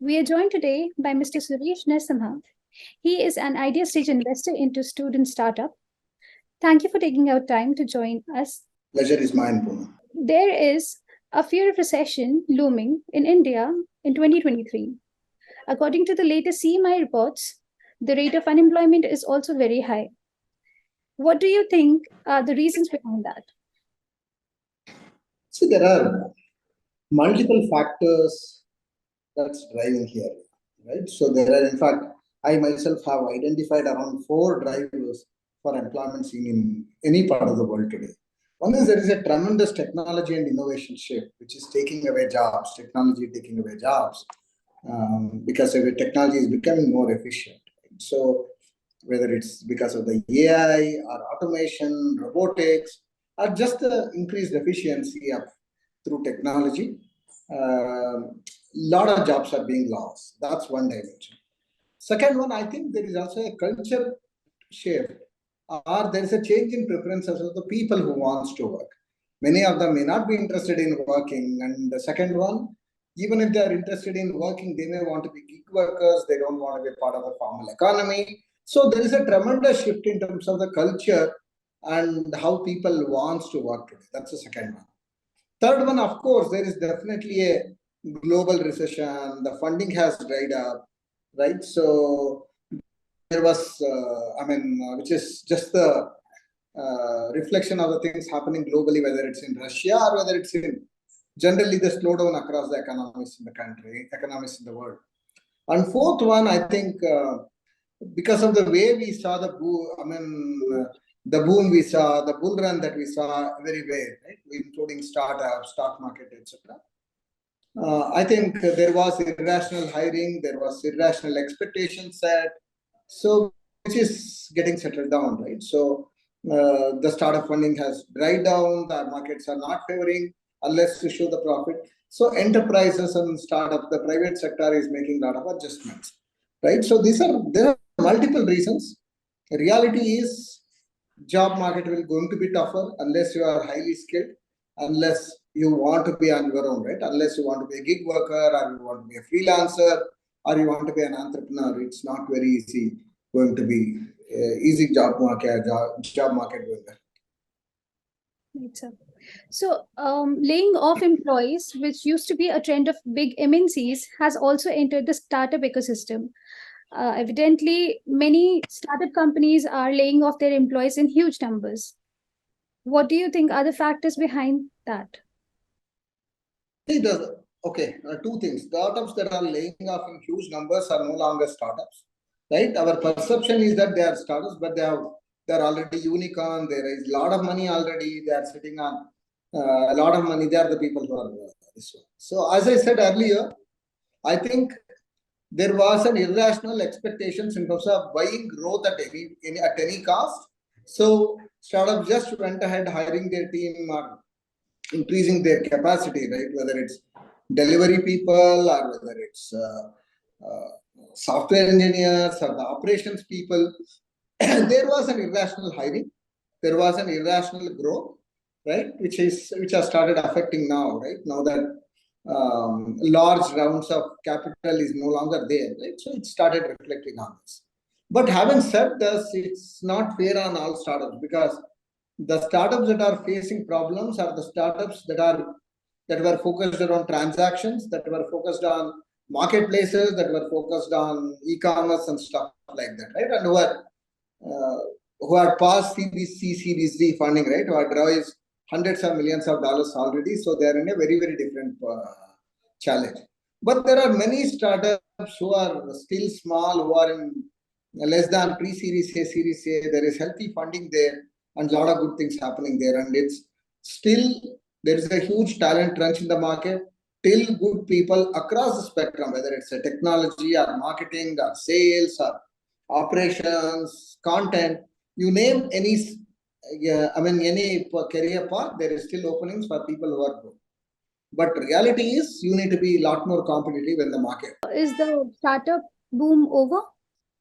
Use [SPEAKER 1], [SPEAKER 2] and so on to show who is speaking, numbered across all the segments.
[SPEAKER 1] We are joined today by Mr. Suresh Narasimha. He is an idea stage investor into student startup. Thank you for taking out time to join us.
[SPEAKER 2] Pleasure is mine, Poonam.
[SPEAKER 1] There is a fear of recession looming in India in 2023. According to the latest CMI reports, the rate of unemployment is also very high. What do you think are the reasons behind that?
[SPEAKER 2] See, there are multiple factors that's driving here, right? So there are, in fact, I myself have identified around 4 drivers for employment seen in any part of the world today. One is there is a tremendous technology and innovation shift, which is taking away jobs, technology taking away jobs, because every technology is becoming more efficient. So whether it's because of the AI or automation, robotics, or just the increased efficiency of through technology, a lot of jobs are being lost. That's one dimension. Second one, I think there is also a culture shift, or there is a change in preferences of the people who wants to work. Many of them may not be interested in working. And the second one, even if they are interested in working, they may want to be gig workers. They don't want to be part of the formal economy. So there is a tremendous shift in terms of the culture and how people wants to work today. That's the second one. Third one, of course, there is definitely a global recession. The funding has dried up, right? So there was, which is just the reflection of the things happening globally, whether it's in Russia or whether it's in generally the slowdown across the economies in the country, economies in the world. And fourth one, I think, because of the way we saw the the boom we saw, the bull run that we saw everywhere, right? Including startups, stock market, etc. I think there was irrational hiring, there was irrational expectation set, so which is getting settled down, right? So the startup funding has dried down, the markets are not favoring unless to show the profit. So enterprises and startups, the private sector is making a lot of adjustments, right? So there are multiple reasons. The reality is job market will going to be tougher unless you are highly skilled, unless you want to be on your own, right? Unless you want to be a gig worker or you want to be a freelancer or you want to be an entrepreneur, it's not very easy going to be easy job market going there.
[SPEAKER 1] Right, sir. So, laying off employees, which used to be a trend of big MNCs, has also entered the startup ecosystem. Evidently, many startup companies are laying off their employees in huge numbers. What do you think are the factors behind that?
[SPEAKER 2] See, two things. Startups that are laying off in huge numbers are no longer startups, right? Our perception is that they are startups, but they're already unicorn. There is a lot of money already. They are sitting on a lot of money. They are the people who are this one. So as I said earlier, I think there was an irrational expectations in terms of buying growth at any cost. So startups just went ahead hiring their team or increasing their capacity, right? Whether it's delivery people or whether it's software engineers or the operations people, there was an irrational hiring. There was an irrational growth, right? Which has started affecting now, right? Now that large rounds of capital is no longer there, right? So it started reflecting on this. But having said this, it's not fair on all startups because the startups that are facing problems are the startups that were focused on transactions, that were focused on marketplaces, that were focused on e-commerce and stuff like that, right? And who are past Series C, Series D funding, right? Who are raised hundreds of millions of dollars already. So they are in a very, very different challenge. But there are many startups who are still small, who are in less than pre-series A, series A. There is healthy funding there and a lot of good things happening there. And it's still, there is a huge talent crunch in the market. Till good people across the spectrum, whether it's a technology or marketing or sales or operations, content, you name any, any career path, there is still openings for people who are good. But reality is you need to be a lot more competitive in the market.
[SPEAKER 1] Is the startup boom over?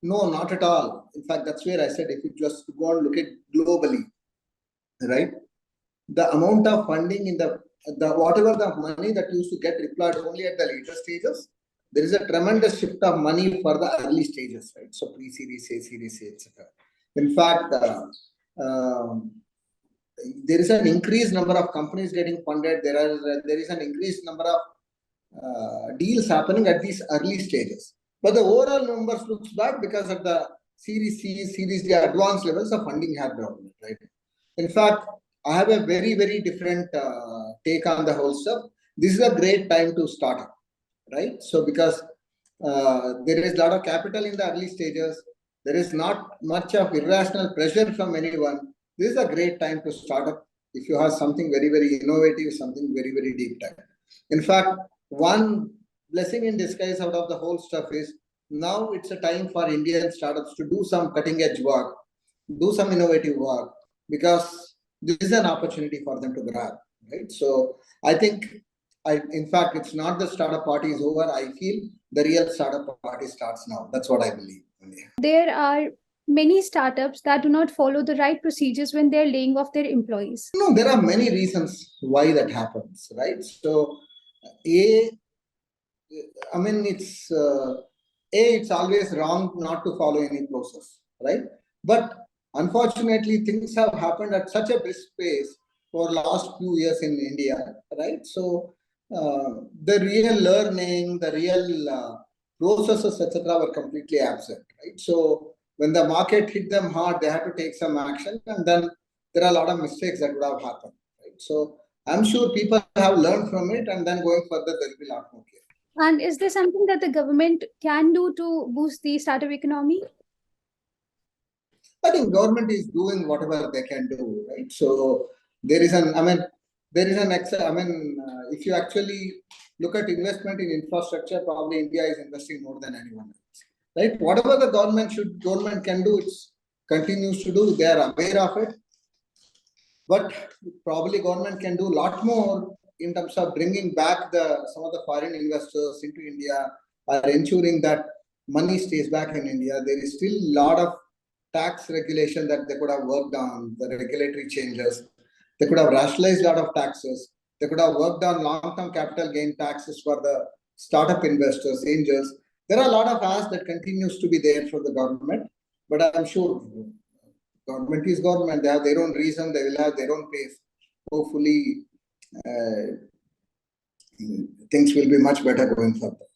[SPEAKER 2] No, not at all. In fact, that's where I said if you just go and look at globally, right? The amount of funding in the whatever the money that used to get deployed only at the later stages, there is a tremendous shift of money for the early stages, right? So pre-series A, series A, etc. In fact, there is an increased number of companies getting funded. There is an increased number of deals happening at these early stages. But the overall numbers looks bad because of the Series C, Series D advanced levels of funding have dropped, right? In fact, I have a very, very different take on the whole stuff. This is a great time to start up, right? So because there is a lot of capital in the early stages, there is not much of irrational pressure from anyone. This is a great time to start up if you have something very, very innovative, something very, very deep tech. In fact, one blessing in disguise out of the whole stuff is now it's a time for Indian startups to do some cutting edge work, do some innovative work, because this is an opportunity for them to grab, right? So I think, in fact, it's not the startup party is over. I feel the real startup party starts now. That's what I believe.
[SPEAKER 1] There are many startups that do not follow the right procedures when they're laying off their employees.
[SPEAKER 2] No, there are many reasons why that happens, right? So, A, I mean, it's always wrong not to follow any process, right? But unfortunately, things have happened at such a brisk pace for last few years in India, right? So the real learning, the real processes, etc., were completely absent, right? So when the market hit them hard, they had to take some action, and then there are a lot of mistakes that would have happened, right? So I'm sure people have learned from it, and then going further, there will be a lot more care.
[SPEAKER 1] And is there something that the government can do to boost the startup economy?
[SPEAKER 2] I think government is doing whatever they can do, right? So there is an, I mean, there is an, I mean, if you actually look at investment in infrastructure, probably India is investing more than anyone else, right? Whatever the government can do, it's continues to do. They are aware of it, but probably government can do a lot more in terms of bringing back some of the foreign investors into India, or ensuring that money stays back in India. There is still a lot of tax regulation that they could have worked on, the regulatory changes. They could have rationalized a lot of taxes. They could have worked on long-term capital gain taxes for the startup investors, angels. There are a lot of asks that continues to be there for the government, but I'm sure government is government. They have their own reason. They will have their own pace. Hopefully, things will be much better going further.